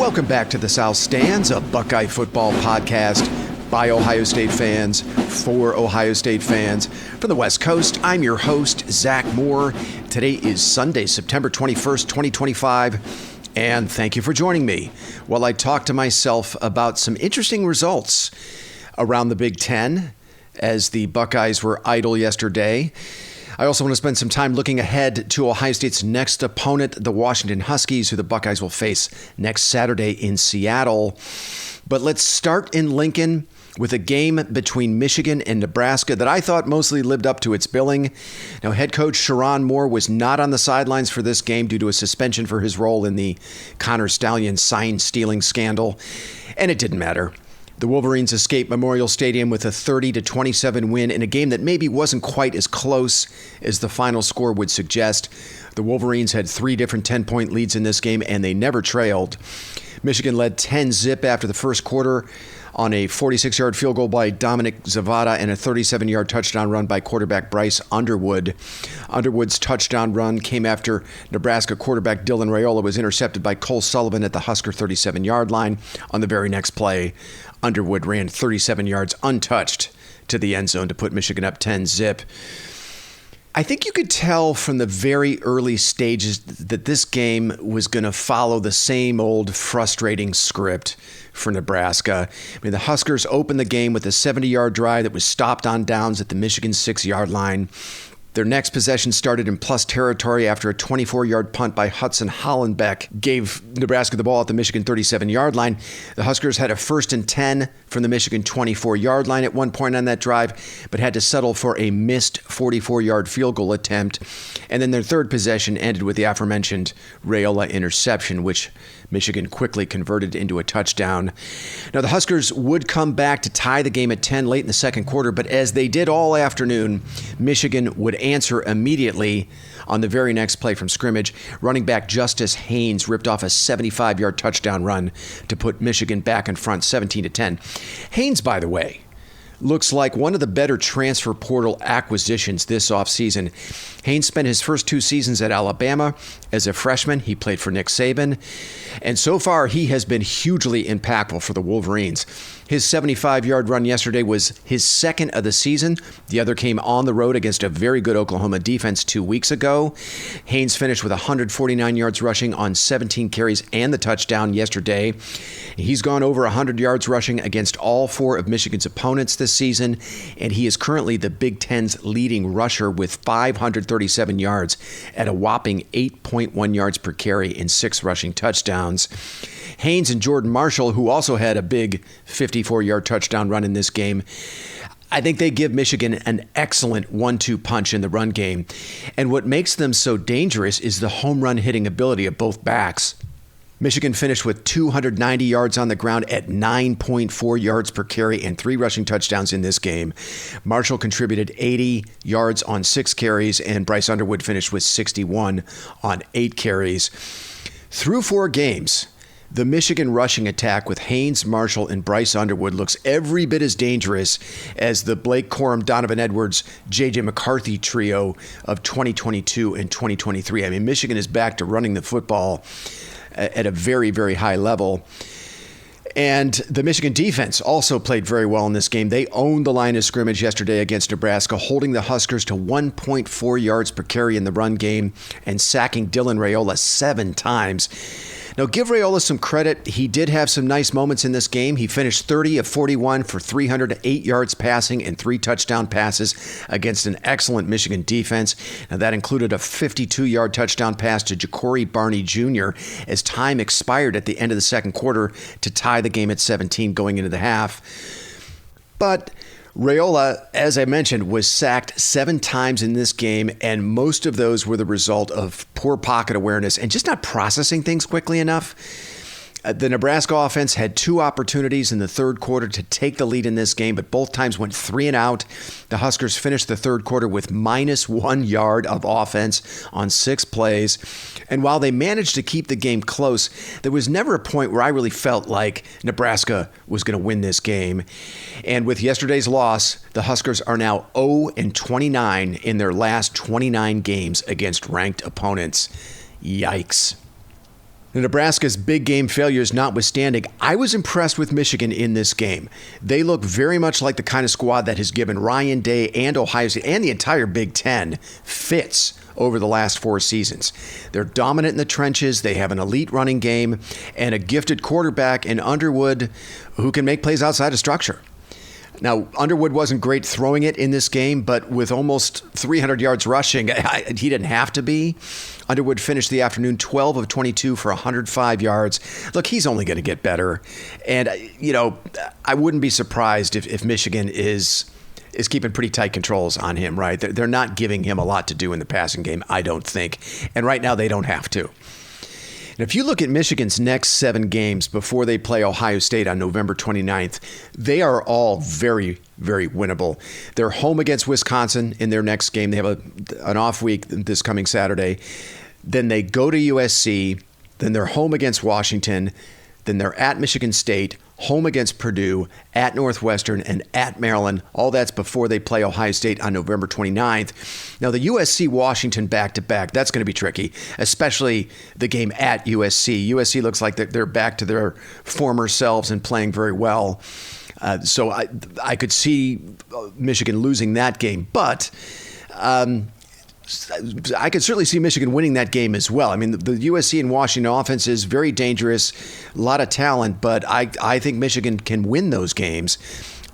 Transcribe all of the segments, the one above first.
Welcome back to the South Stands, a Buckeye football podcast by Ohio State fans, for Ohio State fans. From the West Coast, I'm your host, Zach Moore. Today is Sunday, September 21st, 2025, and thank you for joining me while I talk to myself about some interesting results around the Big Ten as the Buckeyes were idle yesterday. I also want to spend some time looking ahead to Ohio State's next opponent, the Washington Huskies, who the Buckeyes will face next Saturday in Seattle. But let's start in Lincoln with a game between Michigan and Nebraska that I thought mostly lived up to its billing. Now, head coach Sherrone Moore was not on the sidelines for this game due to a suspension for his role in the Connor Stallion sign-stealing scandal, and it didn't matter. The Wolverines escaped Memorial Stadium with a 30-27 win in a game that maybe wasn't quite as close as the final score would suggest. The Wolverines had 3 different 10-point leads in this game, and they never trailed. Michigan led 10-0 after the first quarter on a 46-yard field goal by Dominic Zavada and a 37-yard touchdown run by quarterback Bryce Underwood. Underwood's touchdown run came after Nebraska quarterback Dylan Raiola was intercepted by Cole Sullivan at the Husker 37-yard line. On the very next play, Underwood ran 37 yards untouched to the end zone to put Michigan up 10-0. I think you could tell from the very early stages that this game was going to follow the same old frustrating script for Nebraska. I mean, the Huskers opened the game with a 70-yard drive that was stopped on downs at the Michigan 6-yard line. Their next possession started in plus territory after a 24-yard punt by Hudson Hollenbeck gave Nebraska the ball at the Michigan 37-yard line. The Huskers had a 1st and 10 from the Michigan 24-yard line at one point on that drive, but had to settle for a missed 44-yard field goal attempt. And then their third possession ended with the aforementioned Raiola interception, which Michigan quickly converted into a touchdown. Now, the Huskers would come back to tie the game at 10 late in the second quarter, but as they did all afternoon, Michigan would answer immediately on the very next play from scrimmage. Running back Justice Haynes ripped off a 75-yard touchdown run to put Michigan back in front 17-10. Haynes, by the way, looks like one of the better transfer portal acquisitions this offseason. Haynes spent his first 2 seasons at Alabama. As a freshman, he played for Nick Saban. And so far, he has been hugely impactful for the Wolverines. His 75-yard run yesterday was his second of the season. The other came on the road against a very good Oklahoma defense 2 weeks ago. Haynes finished with 149 yards rushing on 17 carries and the touchdown yesterday. He's gone over 100 yards rushing against all 4 of Michigan's opponents this season, and he is currently the Big Ten's leading rusher with 537 yards at a whopping 8.1 yards per carry in 6 rushing touchdowns. Haynes and Jordan Marshall, who also had a big 54-yard touchdown run in this game, I think they give Michigan an excellent 1-2 punch in the run game. And what makes them so dangerous is the home run hitting ability of both backs. Michigan finished with 290 yards on the ground at 9.4 yards per carry and 3 rushing touchdowns in this game. Marshall contributed 80 yards on 6 carries, and Bryce Underwood finished with 61 on 8 carries. Through 4 games, the Michigan rushing attack with Haynes, Marshall, and Bryce Underwood looks every bit as dangerous as the Blake Corum, Donovan Edwards, J.J. McCarthy trio of 2022 and 2023. I mean, Michigan is back to running the football at a very, very high level. And the Michigan defense also played very well in this game. They owned the line of scrimmage yesterday against Nebraska, holding the Huskers to 1.4 yards per carry in the run game and sacking Dylan Raiola 7 times. Now, give Raiola some credit. He did have some nice moments in this game. He finished 30 of 41 for 308 yards passing and 3 touchdown passes against an excellent Michigan defense. Now, that included a 52-yard touchdown pass to Ja'Cory Barney Jr. as time expired at the end of the second quarter to tie the game at 17 going into the half. But Raiola, as I mentioned, was sacked 7 times in this game, and most of those were the result of poor pocket awareness and just not processing things quickly enough. The Nebraska offense had 2 opportunities in the third quarter to take the lead in this game, but both times went 3 and out. The Huskers finished the third quarter with -1 yard of offense on 6 plays. And while they managed to keep the game close, there was never a point where I really felt like Nebraska was going to win this game. And with yesterday's loss, the Huskers are now 0-29 in their last 29 games against ranked opponents. Yikes. Nebraska's big game failures notwithstanding, I was impressed with Michigan in this game. They look very much like the kind of squad that has given Ryan Day and Ohio State and the entire Big Ten fits over the last 4 seasons. They're dominant in the trenches. They have an elite running game and a gifted quarterback in Underwood who can make plays outside of structure. Now, Underwood wasn't great throwing it in this game, but with almost 300 yards rushing, he didn't have to be. Underwood finished the afternoon 12 of 22 for 105 yards. Look, he's only going to get better. And, I wouldn't be surprised if Michigan is keeping pretty tight controls on him, right? They're not giving him a lot to do in the passing game, I don't think. And right now, they don't have to. And if you look at Michigan's next 7 games before they play Ohio State on November 29th, they are all very, very winnable. They're home against Wisconsin in their next game. They have an off week this coming Saturday. Then they go to USC. Then they're home against Washington. Then they're at Michigan State, home against Purdue, at Northwestern, and at Maryland. All that's before they play Ohio State on November 29th. Now, the USC-Washington back-to-back, that's going to be tricky, especially the game at USC. USC looks like they're back to their former selves and playing very well. So I could see Michigan losing that game. But I could certainly see Michigan winning that game as well. I mean, the USC and Washington offense is very dangerous, a lot of talent, but I think Michigan can win those games.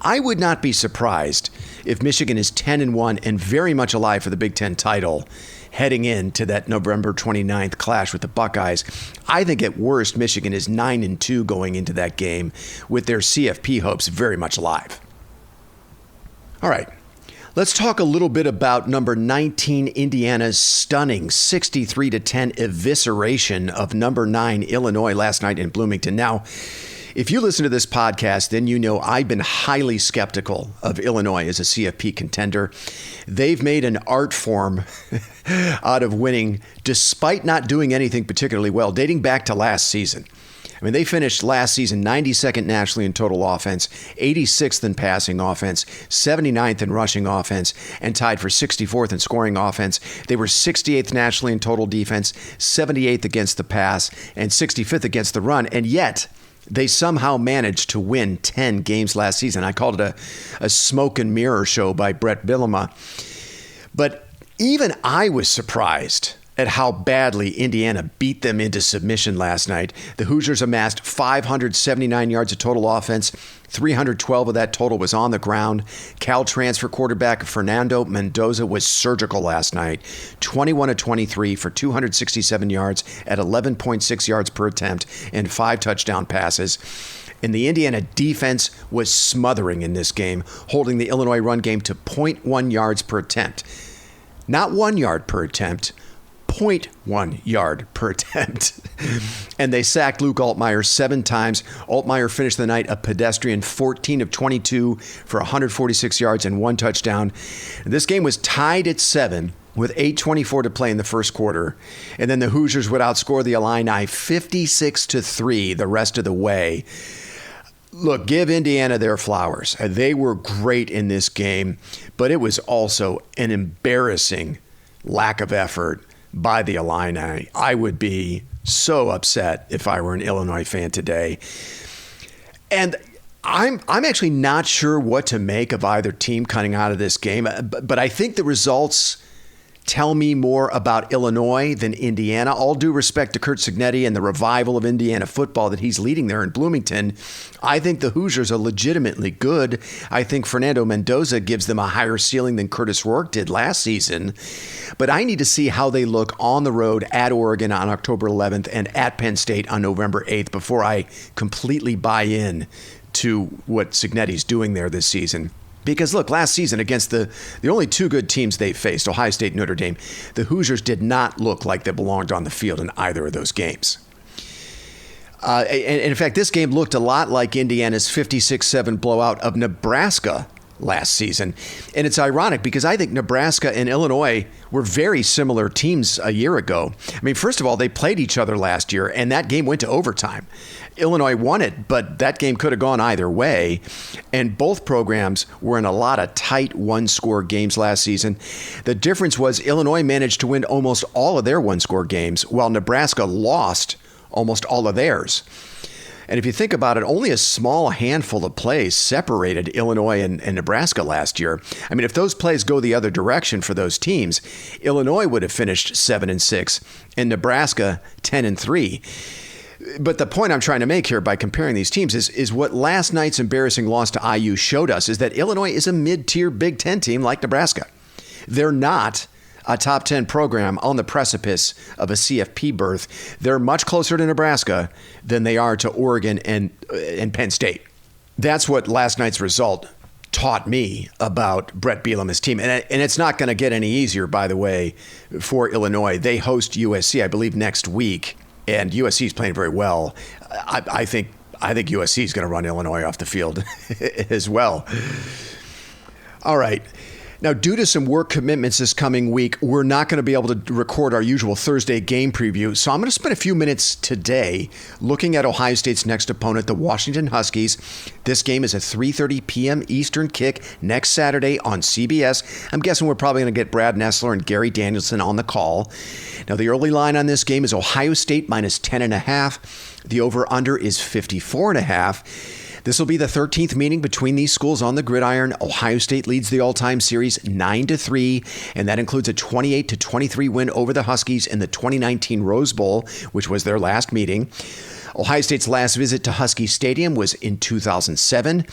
I would not be surprised if Michigan is 10-1 and very much alive for the Big Ten title heading into that November 29th clash with the Buckeyes. I think at worst, Michigan is 9-2 going into that game with their CFP hopes very much alive. All right. Let's talk a little bit about number 19, Indiana's stunning 63-10 evisceration of number 9, Illinois last night in Bloomington. Now, if you listen to this podcast, then you know I've been highly skeptical of Illinois as a CFP contender. They've made an art form out of winning despite not doing anything particularly well, dating back to last season. I mean, they finished last season 92nd nationally in total offense, 86th in passing offense, 79th in rushing offense, and tied for 64th in scoring offense. They were 68th nationally in total defense, 78th against the pass, and 65th against the run. And yet, they somehow managed to win 10 games last season. I called it a smoke and mirror show by Brett Bielema. But even I was surprised at how badly Indiana beat them into submission last night. The Hoosiers amassed 579 yards of total offense. 312 of that total was on the ground. Cal transfer quarterback Fernando Mendoza was surgical last night. 21 of 23 for 267 yards at 11.6 yards per attempt and 5 touchdown passes. And the Indiana defense was smothering in this game, holding the Illinois run game to 0.1 yards per attempt. Not 1 yard per attempt, 0.1 yard per attempt. And they sacked Luke Altmaier 7 times. Altmaier finished the night a pedestrian 14 of 22 for 146 yards and 1 touchdown. This game was tied at 7 with 8:24 to play in the first quarter. And then the Hoosiers would outscore the Illini 56-3 the rest of the way. Look, give Indiana their flowers. They were great in this game, but it was also an embarrassing lack of effort by the Illini. I would be so upset if I were an Illinois fan today. And I'm actually not sure what to make of either team coming out of this game, but I think the results tell me more about Illinois than Indiana. All due respect to Curt Cignetti and the revival of Indiana football that he's leading there in Bloomington, I think the Hoosiers are legitimately good. I think Fernando Mendoza gives them a higher ceiling than Curtis Rourke did last season. But I need to see how they look on the road at Oregon on October 11th and at Penn State on November 8th before I completely buy in to what Cignetti's doing there this season. Because, look, last season against the only 2 good teams they faced, Ohio State and Notre Dame, the Hoosiers did not look like they belonged on the field in either of those games. And in fact, this game looked a lot like Indiana's 56-7 blowout of Nebraska last season. And it's ironic because I think Nebraska and Illinois were very similar teams a year ago. I mean, first of all, they played each other last year, and that game went to overtime. Illinois won it, but that game could have gone either way. And both programs were in a lot of tight one-score games last season. The difference was Illinois managed to win almost all of their one-score games, while Nebraska lost almost all of theirs. And if you think about it, only a small handful of plays separated Illinois and Nebraska last year. I mean, if those plays go the other direction for those teams, Illinois would have finished 7-6 and Nebraska 10-3. But the point I'm trying to make here by comparing these teams is what last night's embarrassing loss to IU showed us is that Illinois is a mid-tier Big Ten team like Nebraska. They're not a top 10 program on the precipice of a CFP berth. They're much closer to Nebraska than they are to Oregon and Penn State. That's what last night's result taught me about Brett Bielema's team. And it's not going to get any easier, by the way, for Illinois. They host USC, I believe, next week, and USC is playing very well. I think USC is going to run Illinois off the field as well. All right. Now, due to some work commitments this coming week, we're not going to be able to record our usual Thursday game preview. So I'm going to spend a few minutes today looking at Ohio State's next opponent, the Washington Huskies. This game is a 3:30 p.m. Eastern kick next Saturday on CBS. I'm guessing we're probably going to get Brad Nessler and Gary Danielson on the call. Now, the early line on this game is Ohio State minus 10.5. The over-under is 54.5. This will be the 13th meeting between these schools on the gridiron. Ohio State leads the all-time series 9-3, and that includes a 28-23 win over the Huskies in the 2019 Rose Bowl, which was their last meeting. Ohio State's last visit to Husky Stadium was in 2007.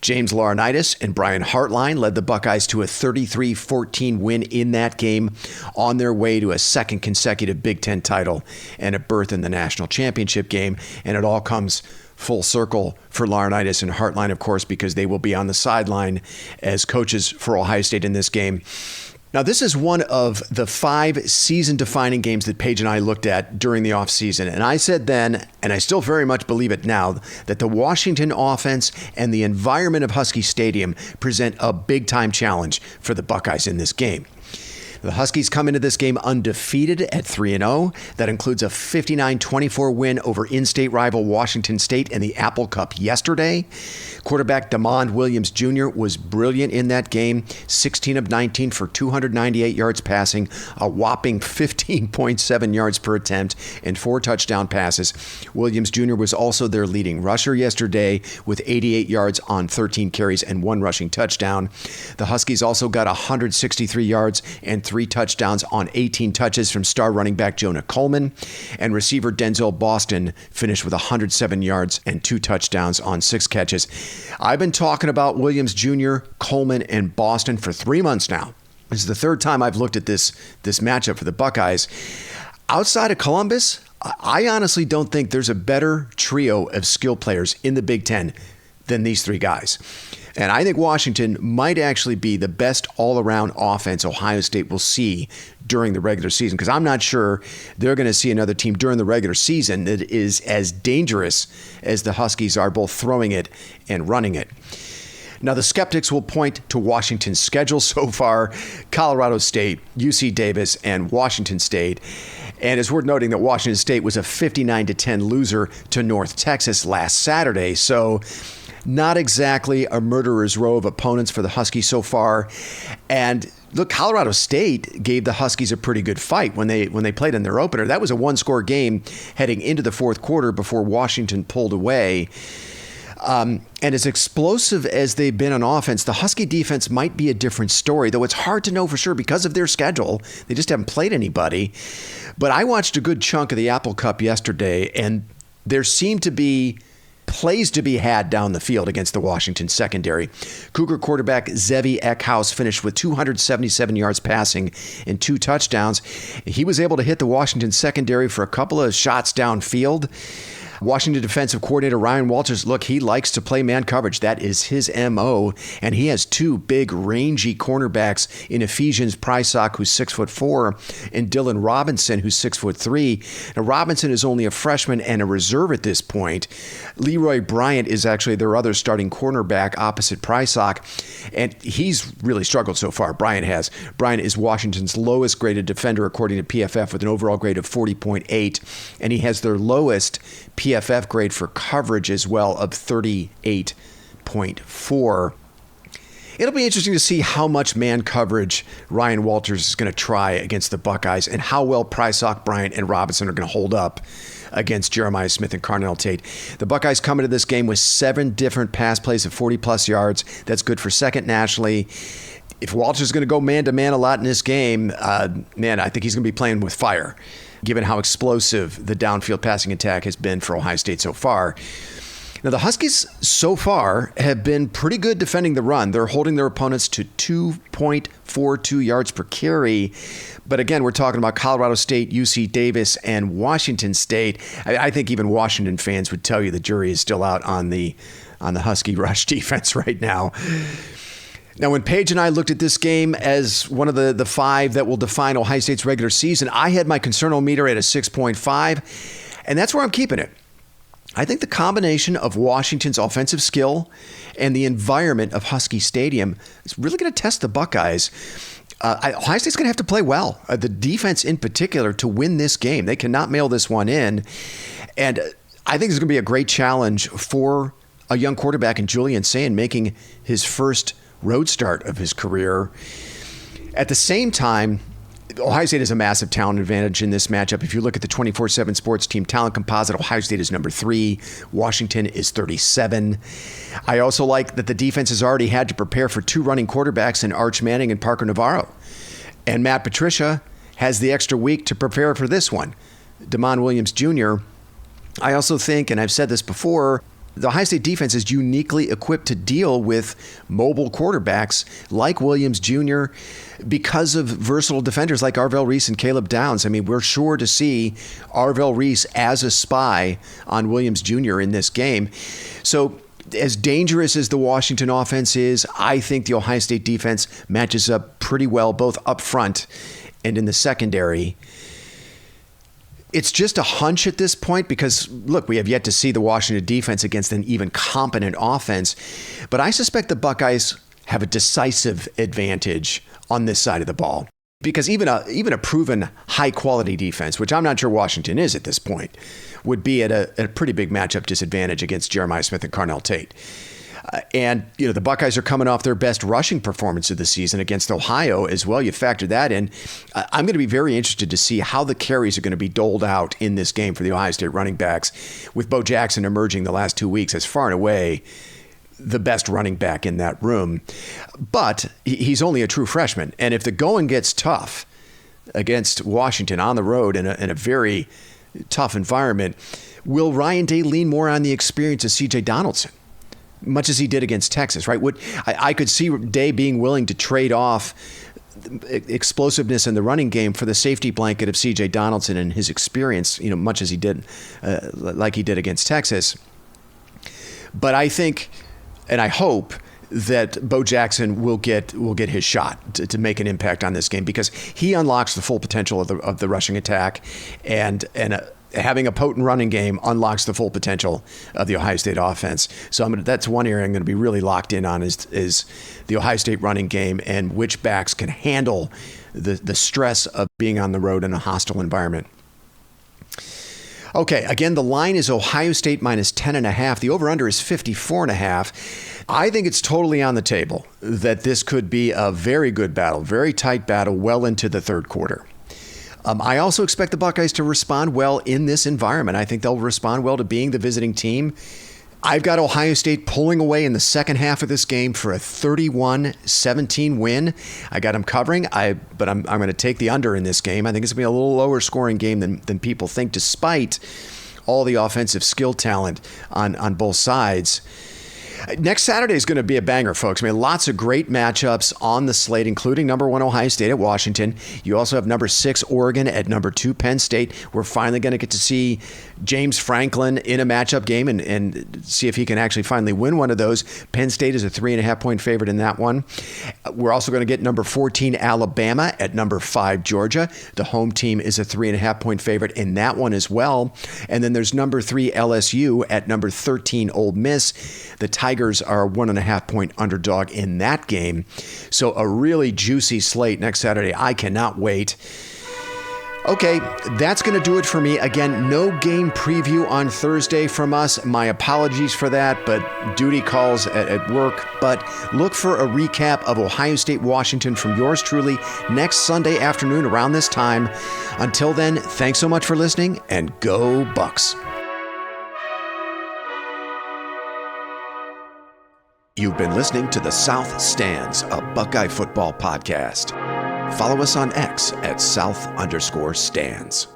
James Laurinaitis and Brian Hartline led the Buckeyes to a 33-14 win in that game, on their way to a second consecutive Big Ten title and a berth in the national championship game. And it all comes full circle for Laurinaitis and Hartline, of course, because they will be on the sideline as coaches for Ohio State in this game. Now, this is one of the 5 season-defining games that Paige and I looked at during the offseason. And I said then, and I still very much believe it now, that the Washington offense and the environment of Husky Stadium present a big-time challenge for the Buckeyes in this game. The Huskies come into this game undefeated at 3-0. That includes a 59-24 win over in-state rival Washington State in the Apple Cup yesterday. Quarterback Damond Williams Jr. was brilliant in that game, 16 of 19 for 298 yards passing, a whopping 15.7 yards per attempt, and 4 touchdown passes. Williams Jr. was also their leading rusher yesterday with 88 yards on 13 carries and 1 rushing touchdown. The Huskies also got 163 yards and 3 touchdowns on 18 touches from star running back Jonah Coleman, and receiver Denzel Boston finished with 107 yards and 2 touchdowns on 6 catches. I've been talking about Williams Jr., Coleman, and Boston for 3 months now. This is the 3rd time I've looked at this matchup for the Buckeyes. Outside of Columbus, I honestly don't think there's a better trio of skill players in the Big Ten than these 3 guys. And I think Washington might actually be the best all-around offense Ohio State will see during the regular season, because I'm not sure they're going to see another team during the regular season that is as dangerous as the Huskies are, both throwing it and running it. Now, the skeptics will point to Washington's schedule so far: Colorado State, UC Davis, and Washington State. And it's worth noting that Washington State was a 59-10 loser to North Texas last Saturday. So not exactly a murderer's row of opponents for the Huskies so far. And look, Colorado State gave the Huskies a pretty good fight when they played in their opener. That was a 1-score game heading into the 4th quarter before Washington pulled away. And as explosive as they've been on offense, the Husky defense might be a different story, though it's hard to know for sure because of their schedule. They just haven't played anybody. But I watched a good chunk of the Apple Cup yesterday, and there seemed to be plays to be had down the field against the Washington secondary. Cougar quarterback Zevi Eckhouse finished with 277 yards passing and 2 touchdowns. He was able to hit the Washington secondary for a couple of shots downfield. Washington defensive coordinator Ryan Walters, look, he likes to play man coverage. That is his MO. And he has 2 big, rangy cornerbacks in Ephesians Prysock, who's 6'4", and Dylan Robinson, who's 6'3". Now, Robinson is only a freshman and a reserve at this point. Leroy Bryant is actually their other starting cornerback opposite Prysock, and he's really struggled so far. Bryant has. Bryant is Washington's lowest graded defender according to PFF with an overall grade of 40.8, and he has their lowest PFF grade for coverage as well of 38.4. It'll be interesting to see how much man coverage Ryan Walters is going to try against the Buckeyes and how well Prysock, Bryant, and Robinson are going to hold up against Jeremiah Smith and Carnell Tate. The Buckeyes come into this game with 7 different pass plays of 40-plus yards. That's good for second nationally. If Walters is going to go man-to-man a lot in this game, I think he's going to be playing with fire, given how explosive the downfield passing attack has been for Ohio State so far. Now, the Huskies so far have been pretty good defending the run. They're holding their opponents to 2.42 yards per carry. But again, we're talking about Colorado State, UC Davis, and Washington State. I think even Washington fans would tell you the jury is still out on the Husky rush defense right now. Now, when Paige and I looked at this game as one of the 5 that will define Ohio State's regular season, I had my concernometer at a 6.5, and that's where I'm keeping it. I think the combination of Washington's offensive skill and the environment of Husky Stadium is really going to test the Buckeyes. Ohio State's going to have to play well, the defense in particular, to win this game. They cannot mail this one in. And I think it's going to be a great challenge for a young quarterback in Julian Sayin making his first road start of his career. At the same time, Ohio State has a massive talent advantage in this matchup. If you look at the 24/7 Sports Team talent composite, Ohio State is number 3. Washington is 37. I also like that the defense has already had to prepare for 2 running quarterbacks in Arch Manning and Parker Navarro. And Matt Patricia has the extra week to prepare for this one. Damon Williams Jr. I also think, and I've said this before, the Ohio State defense is uniquely equipped to deal with mobile quarterbacks like Williams Jr. because of versatile defenders like Arvell Reese and Caleb Downs. I mean, we're sure to see Arvell Reese as a spy on Williams Jr. in this game. So as dangerous as the Washington offense is, I think the Ohio State defense matches up pretty well, both up front and in the secondary. It's just a hunch at this point because, look, we have yet to see the Washington defense against an even competent offense. But I suspect the Buckeyes have a decisive advantage on this side of the ball because even a proven high-quality defense, which I'm not sure Washington is at this point, would be at a pretty big matchup disadvantage against Jeremiah Smith and Carnell Tate. And the Buckeyes are coming off their best rushing performance of the season against Ohio as well. You factor that in. I'm going to be very interested to see how the carries are going to be doled out in this game for the Ohio State running backs, with Bo Jackson emerging the last 2 weeks as far and away the best running back in that room. But he's only a true freshman. And if the going gets tough against Washington on the road in a very tough environment, will Ryan Day lean more on the experience of C.J. Donaldson, much as he did against Texas, right? I could see Day being willing to trade off explosiveness in the running game for the safety blanket of C.J. Donaldson and his experience, much as he did, like he did against Texas. But I think, and I hope, that Bo Jackson will get his shot to make an impact on this game because he unlocks the full potential of the rushing attack, and having a potent running game unlocks the full potential of the Ohio State offense. So that's one area I'm going to be really locked in on is the Ohio State running game and which backs can handle the stress of being on the road in a hostile environment. Okay, again, the line is Ohio State minus 10.5. The over-under is 54.5. I think it's totally on the table that this could be a very good battle, very tight battle, well into the third quarter. I also expect the Buckeyes to respond well in this environment. I think they'll respond well to being the visiting team. I've got Ohio State pulling away in the second half of this game for a 31-17 win. I got them covering, but I'm going to take the under in this game. I think it's going to be a little lower scoring game than people think, despite all the offensive skill talent on both sides. Next Saturday is going to be a banger, folks. I mean, lots of great matchups on the slate, including number 1 Ohio State at Washington. You also have number 6 Oregon at number 2 Penn State. We're finally going to get to see James Franklin in a matchup game and see if he can actually finally win one of those. Penn State is a 3.5-point favorite in that one. We're also going to get number 14 Alabama at number 5 Georgia. The home team is a 3.5-point favorite in that one as well. And then there's number 3 LSU at number 13 Ole Miss. The Tigers are a 1.5-point underdog in that game. So a really juicy slate next Saturday. I cannot wait. Okay, that's going to do it for me. Again, no game preview on Thursday from us. My apologies for that, but duty calls at work. But look for a recap of Ohio State Washington from yours truly next Sunday afternoon around this time. Until then, thanks so much for listening, and go Bucks. You've been listening to The South Stands, a Buckeye football podcast. Follow us on X at South_Stands.